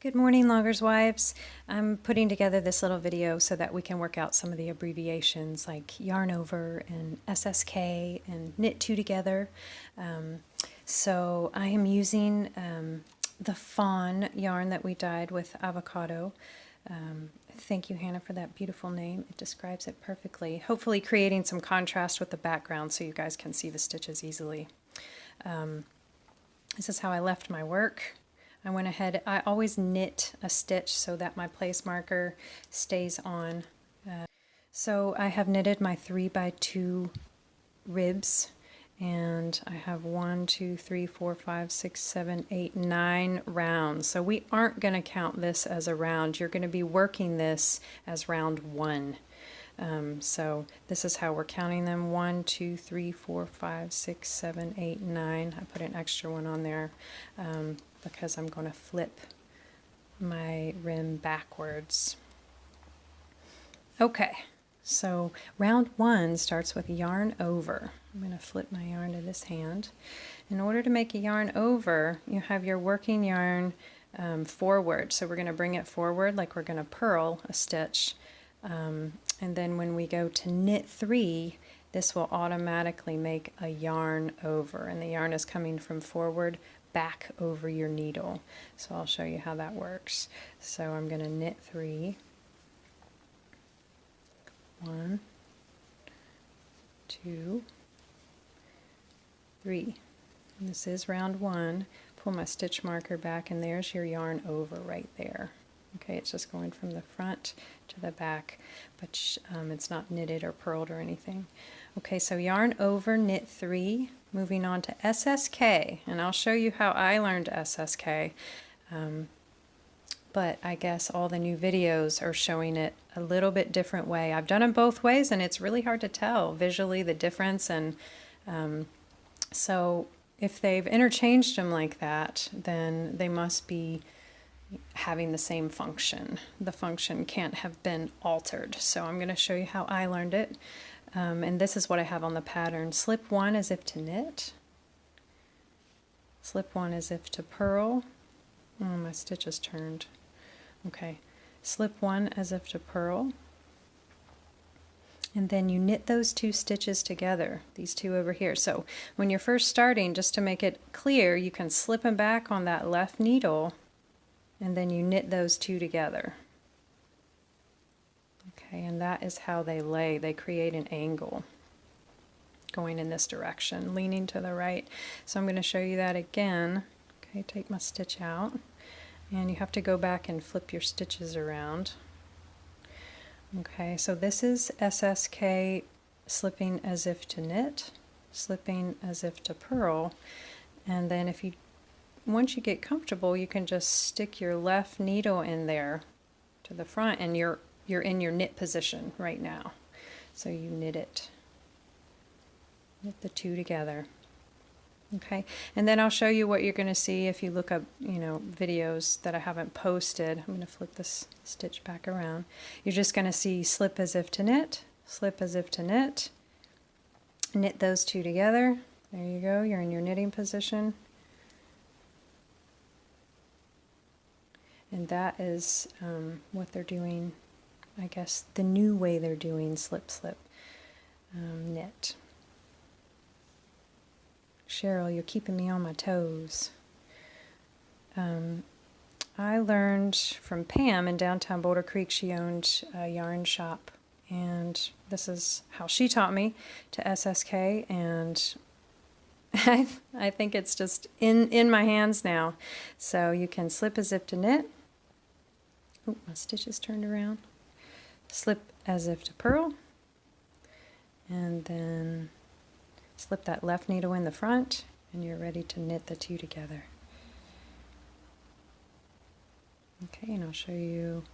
Good morning, Loggers Wives. I'm putting together this little video so that we can work out some of the abbreviations like yarn over and SSK and knit two together. So I am using the fawn yarn that we dyed with avocado. Thank you, Hannah, for that beautiful name. It describes it perfectly. Hopefully creating some contrast with the background so you guys can see the stitches easily. This is how I left my work. I went ahead, I always knit a stitch so that my place marker stays on. So I have knitted my 3x2 ribs, and I have 1, 2, 3, 4, 5, 6, 7, 8, 9 rounds. So we aren't going to count this as a round. You're going to be working this as round 1. So this is how we're counting them. 1, 2, 3, 4, 5, 6, 7, 8, 9. I put an extra one on there because I'm going to flip my rim backwards. Okay, so round 1 starts with yarn over. I'm going to flip my yarn to this hand. In order to make a yarn over, you have your working yarn forward. So we're going to bring it forward like we're going to purl a stitch. And then when we go to knit 3, this will automatically make a yarn over, and the yarn is coming from forward back over your needle. So I'll show you how that works. So I'm going to knit 3. 1, 2, 3. And this is round 1. Pull my stitch marker back, and there's your yarn over right there. Okay, it's just going from the front to the back, but it's not knitted or purled or anything. Okay, so yarn over, knit 3, moving on to SSK, and I'll show you how I learned SSK, but I guess all the new videos are showing it a little bit different way. I've done it both ways, and it's really hard to tell visually the difference, and so if they've interchanged them like that, then they must be having the same function. The function can't have been altered. So I'm going to show you how I learned it. And this is what I have on the pattern. Slip 1 as if to knit. Slip 1 as if to purl. Oh, my stitch is turned. Okay. Slip 1 as if to purl. And then you knit those 2 stitches together, these 2 over here. So when you're first starting, just to make it clear, you can slip them back on that left needle, and then you knit those 2 together. Okay, and that is how they lay. They create an angle going in this direction, leaning to the right. So I'm going to show you that again. Okay, take my stitch out, and you have to go back and flip your stitches around. Okay, so this is SSK, slipping as if to knit, slipping as if to purl, and then once you get comfortable, you can just stick your left needle in there to the front, and you're in your knit position right now. So you knit the 2 together. Okay, and then I'll show you what you're going to see if you look up, videos that I haven't posted. I'm going to flip this stitch back around. You're just going to see slip as if to knit, slip as if to knit, knit those 2 together. There you go, you're in your knitting position. And that is what they're doing, I guess, the new way they're doing slip, slip, knit. Cheryl, you're keeping me on my toes. I learned from Pam in downtown Boulder Creek. She owned a yarn shop, and this is how she taught me to SSK, and I think it's just in my hands now. So you can slip as if to knit. Oh, my stitch is turned around. Slip as if to purl, and then slip that left needle in the front, and you're ready to knit the 2 together. Okay, and I'll show you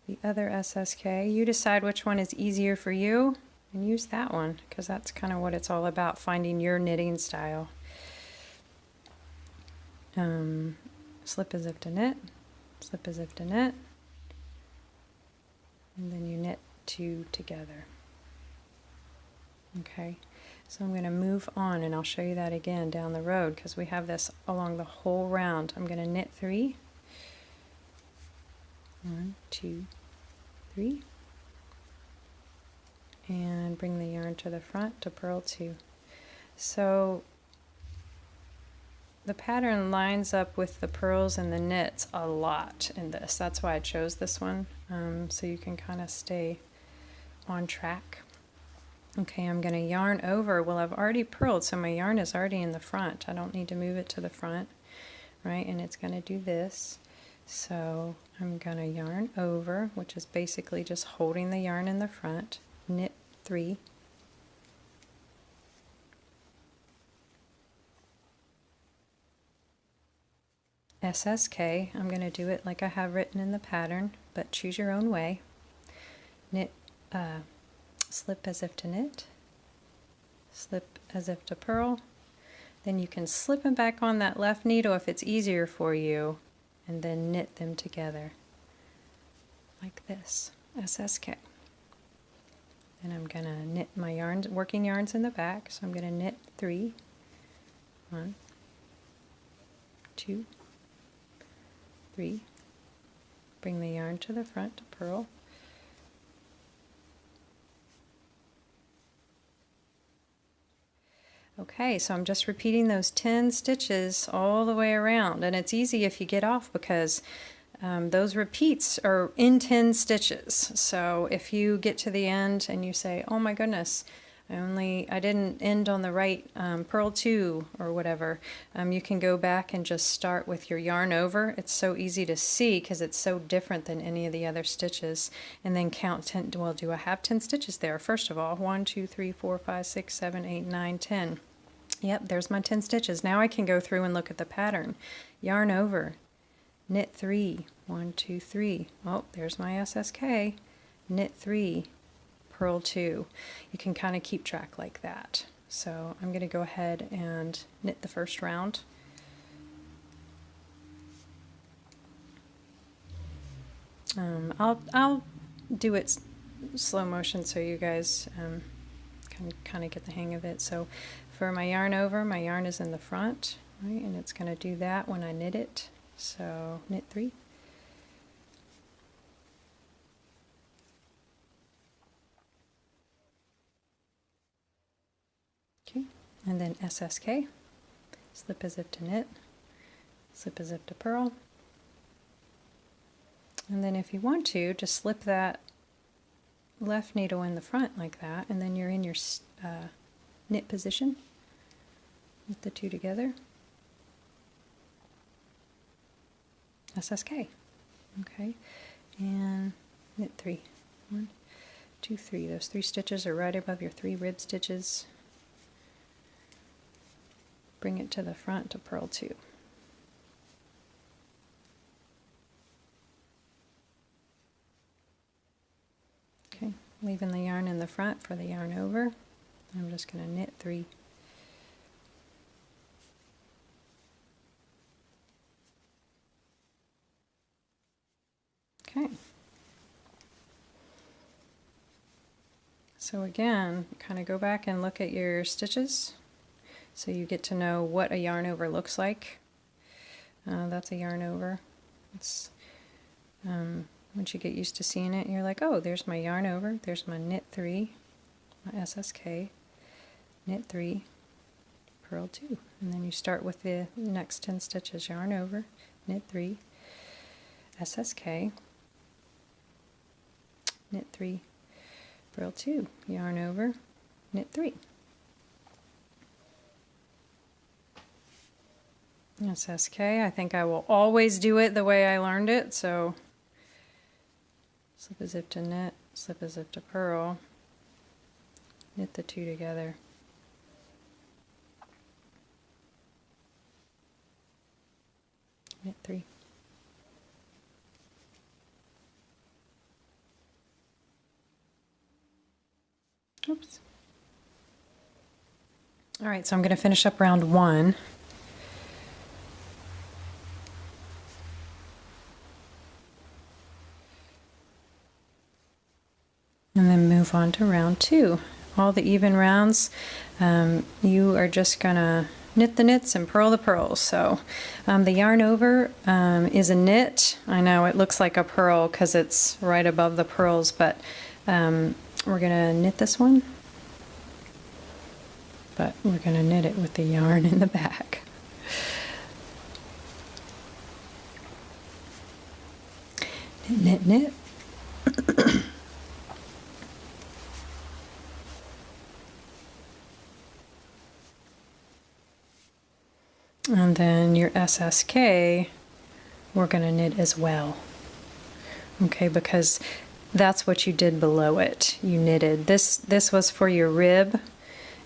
the other SSK. You decide which one is easier for you and use that one, because that's kind of what it's all about, finding your knitting style. Slip as if to knit, slip as if to knit, and then you knit 2 together. Okay, So I'm going to move on, and I'll show you that again down the road because we have this along the whole round. I'm going to knit 3. 1, 2, 3. And bring the yarn to the front to purl 2. So the pattern lines up with the purls and the knits a lot in this. That's why I chose this one, so you can kind of stay on track. Okay, I'm going to yarn over. Well, I've already purled, so my yarn is already in the front. I don't need to move it to the front, right? And it's going to do this. So I'm going to yarn over, which is basically just holding the yarn in the front, knit 3, SSK. I'm going to do it like I have written in the pattern, but choose your own way. Knit, slip as if to knit, slip as if to purl. Then you can slip them back on that left needle if it's easier for you, and then knit them together like this, SSK. And I'm going to knit my yarns, working yarns in the back, so I'm going to knit 3, 1, 2, 3, bring the yarn to the front to purl, okay, so I'm just repeating those 10 stitches all the way around, and it's easy if you get off because those repeats are in 10 stitches. So if you get to the end and you say, oh my goodness, I didn't end on the right purl 2 or whatever, you can go back and just start with your yarn over. It's so easy to see because it's so different than any of the other stitches, and then count 10. Well, do I have 10 stitches there? First of all, 1, 2, 3, 4, 5, 6, 7, 8, 9, 10. Yep, there's my 10 stitches. Now I can go through and look at the pattern. Yarn over, knit 3, 1, 2, 3. Oh, there's my SSK. Knit 3, purl 2. You can kind of keep track like that. So I'm going to go ahead and knit the first round. I'll do it slow motion so you guys can kind of get the hang of it. So for my yarn over, my yarn is in the front, right, and it's going to do that when I knit it. So knit 3, okay, and then SSK, slip as if to knit, slip as if to purl, and then if you want to, just slip that left needle in the front like that, and then you're in your knit position with the 2 together. SSK. Okay, and knit 3. 1, 2, 3. Those 3 stitches are right above your 3 rib stitches. Bring it to the front to purl 2. Okay, leaving the yarn in the front for the yarn over. I'm just going to knit 3. Okay. So again, kind of go back and look at your stitches so you get to know what a yarn over looks like. That's a yarn over. It's once you get used to seeing it, you're like, oh, there's my yarn over, there's my knit 3, my SSK, knit 3, purl 2, and then you start with the next 10 stitches, yarn over, knit 3, SSK, knit 3, purl 2, yarn over, knit 3. SSK, I think I will always do it the way I learned it, so slip as if to knit, slip as if to purl, knit the 2 together. Knit 3. Oops. All right, so I'm going to finish up round 1. And then move on to round 2. all the even rounds, you are just gonna knit the knits and purl the purls. So the yarn over is a knit. I know it looks like a purl because it's right above the purls, but we're gonna knit this one, but we're gonna knit it with the yarn in the back. Knit, knit. And then your SSK, we're going to knit as well. Okay, because that's what you did below it. You knitted. This was for your rib,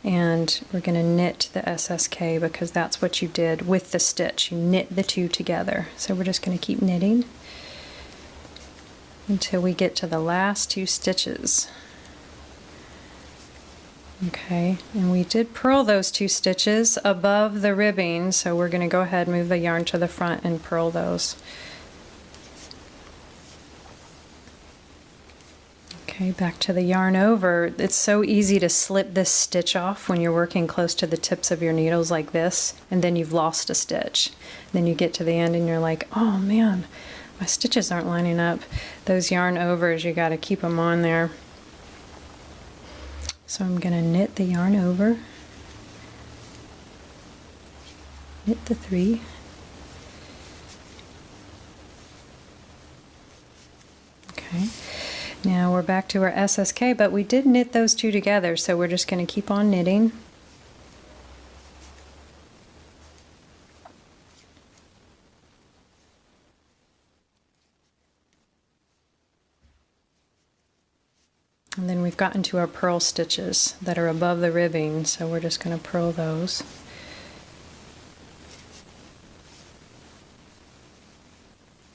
and we're going to knit the SSK because that's what you did with the stitch. You knit the two together. So we're just going to keep knitting until we get to the last two stitches. Okay, and we did purl those two stitches above the ribbing, so we're going to go ahead and move the yarn to the front and purl those. Okay, back to the yarn over. It's so easy to slip this stitch off when you're working close to the tips of your needles like this, and then you've lost a stitch. Then you get to the end and you're like, oh man, my stitches aren't lining up. Those yarn overs, you got to keep them on there. So I'm going to knit the yarn over, knit the 3, okay, now we're back to our SSK, but we did knit those two together, so we're just going to keep on knitting. And then we've gotten to our purl stitches that are above the ribbing, so we're just going to purl those.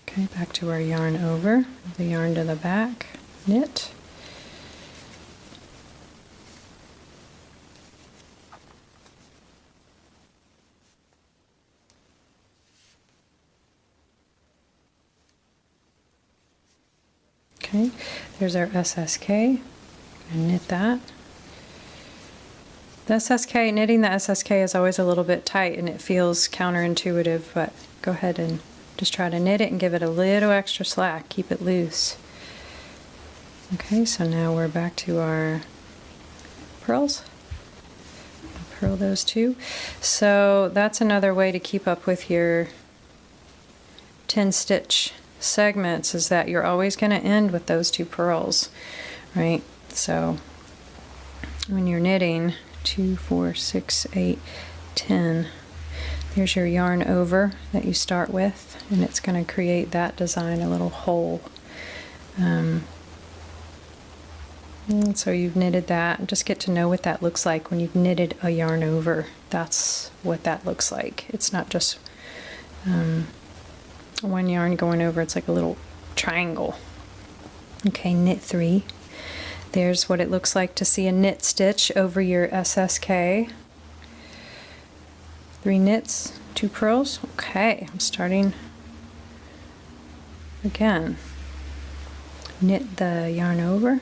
Okay, back to our yarn over, the yarn to the back, knit. Okay, there's our SSK, and knit that. The SSK, knitting the SSK is always a little bit tight and it feels counterintuitive, but go ahead and just try to knit it and give it a little extra slack, keep it loose. Okay, so now we're back to our purls. Purl those two. So that's another way to keep up with your 10 stitch segments, is that you're always going to end with those two purls, right? So when you're knitting 2, 4, 6, 8, 10, there's your yarn over that you start with, and it's going to create that design, a little hole. And so you've knitted that, and just get to know what that looks like when you've knitted a yarn over. That's what that looks like. It's not just one yarn going over, it's like a little triangle. Okay, knit 3. There's what it looks like to see a knit stitch over your SSK. 3 knits, 2 purls. Okay, I'm starting again. Knit the yarn over.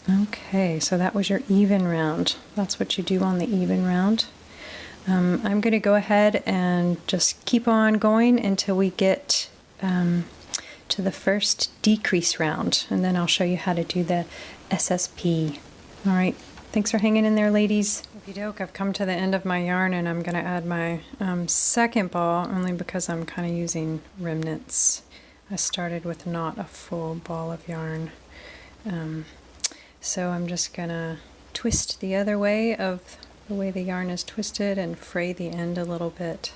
Okay, so that was your even round. That's what you do on the even round. I'm going to go ahead and just keep on going until we get to the first decrease round, and then I'll show you how to do the SSP. All right, thanks for hanging in there, ladies. Okie doke, I've come to the end of my yarn, and I'm going to add my second ball, only because I'm kind of using remnants. I started with not a full ball of yarn. So I'm just gonna twist the other way of the way the yarn is twisted and fray the end a little bit.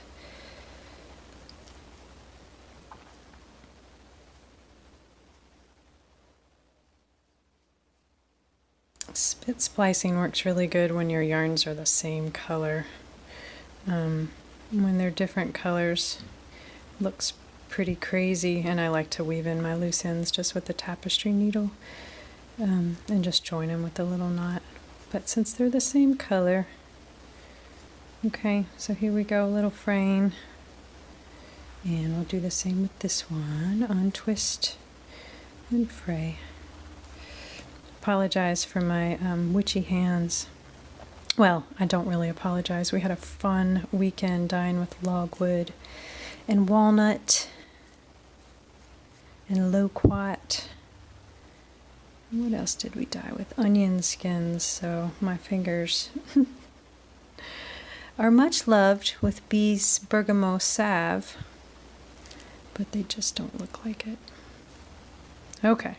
Spit splicing works really good when your yarns are the same color. When they're different colors, it looks pretty crazy, and I like to weave in my loose ends just with the tapestry needle and just join them with a little knot. But since they're the same color, okay, so here we go, little fraying, and we'll do the same with this one, untwist and fray. Apologize for my witchy hands. Well, I don't really apologize. We had a fun weekend dyeing with logwood and walnut and loquat. What else did we dye with? Onion skins. So my fingers are much loved with Bee's Bergamot salve, but they just don't look like it. Okay,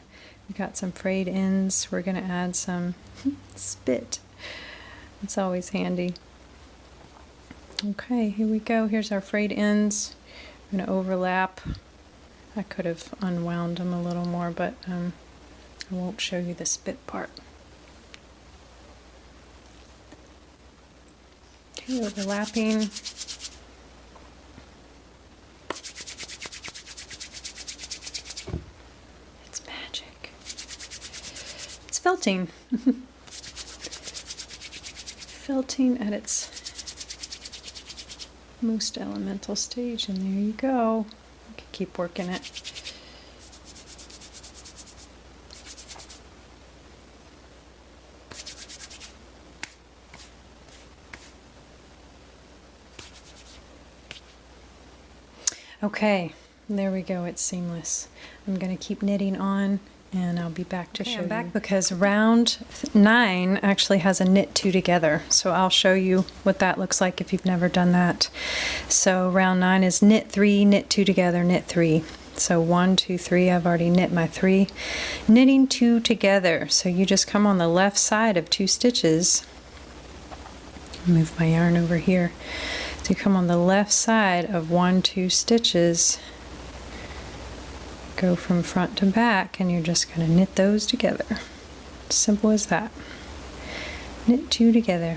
we got some frayed ends. We're going to add some spit. It's always handy. Okay, here we go. Here's our frayed ends. I'm going to overlap. I could have unwound them a little more, but I won't show you the spit part. Okay, overlapping. It's magic. It's felting. Felting at its most elemental stage, and there you go. You can keep working it. Okay, there we go. It's seamless. I'm going to keep knitting on, and I'll be back to show you. Because round 9 actually has a knit 2 together, so I'll show you what that looks like if you've never done that. So round 9 is knit 3, knit 2 together, knit 3. So 1, 2, 3, I've already knit my 3. Knitting 2 together, so you just come on the left side of 2 stitches. Move my yarn over here. So you come on the left side of 1, 2 stitches, go from front to back, and you're just going to knit those together. Simple as that. Knit 2 together.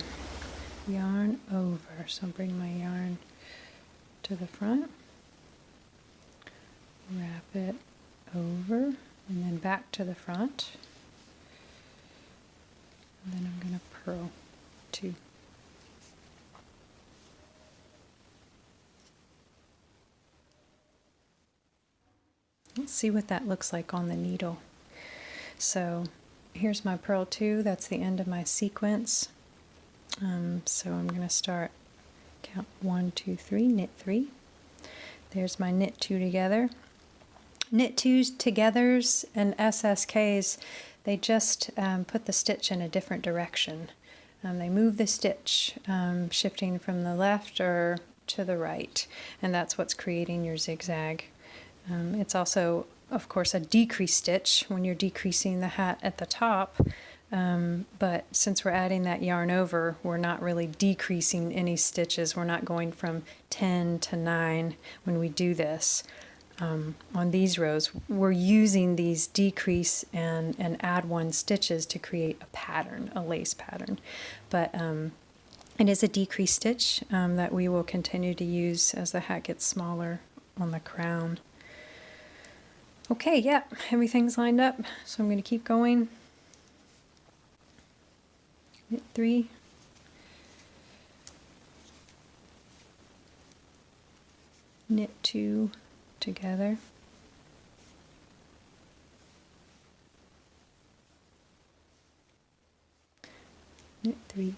Yarn over. So bring my yarn to the front, wrap it over, and then back to the front. And then I'm going to purl 2. Let's see what that looks like on the needle. So here's my purl 2. That's the end of my sequence. So I'm going to start, count 1, 2, 3, knit 3. There's my knit 2 together. Knit 2s togethers and SSKs, they just put the stitch in a different direction. They move the stitch, shifting from the left or to the right, and that's what's creating your zigzag. It's also, of course, a decrease stitch when you're decreasing the hat at the top, but since we're adding that yarn over, we're not really decreasing any stitches. We're not going from 10 to 9 when we do this. On these rows, we're using these decrease and add 1 stitches to create a pattern, a lace pattern. But it is a decrease stitch that we will continue to use as the hat gets smaller on the crown. Okay, yeah, everything's lined up, so I'm going to keep going. Knit 3. Knit 2 together. Knit 3.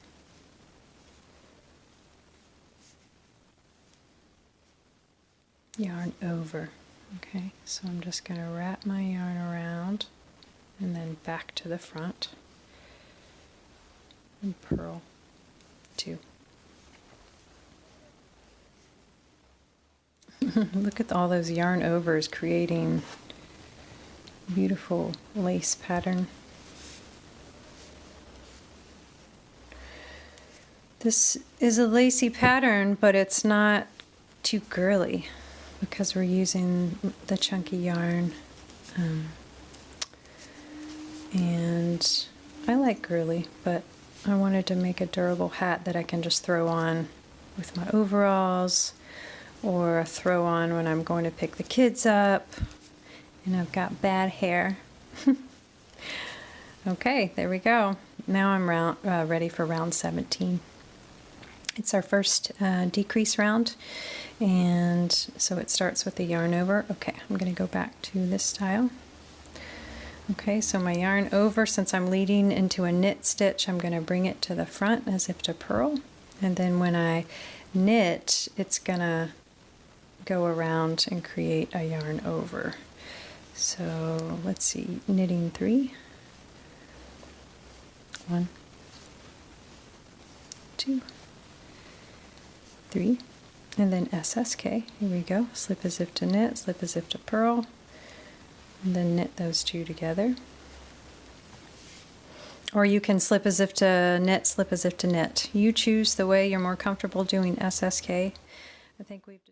Yarn over. Okay, so I'm just going to wrap my yarn around and then back to the front and purl 2. Look at all those yarn overs creating beautiful lace pattern. This is a lacy pattern, but it's not too girly, because we're using the chunky yarn, and I like girly, but I wanted to make a durable hat that I can just throw on with my overalls or throw on when I'm going to pick the kids up and I've got bad hair. Okay, there we go. Now I'm ready for round 17. It's our first decrease round, and so it starts with the yarn over. Okay, I'm going to go back to this style. Okay, so my yarn over, since I'm leading into a knit stitch, I'm going to bring it to the front as if to purl, and then when I knit, it's going to go around and create a yarn over. So let's see, knitting 3. 1, 2, 3, and then SSK. Here we go. Slip as if to knit, slip as if to purl, and then knit those two together. Or you can slip as if to knit, slip as if to knit. You choose the way you're more comfortable doing SSK. I think we've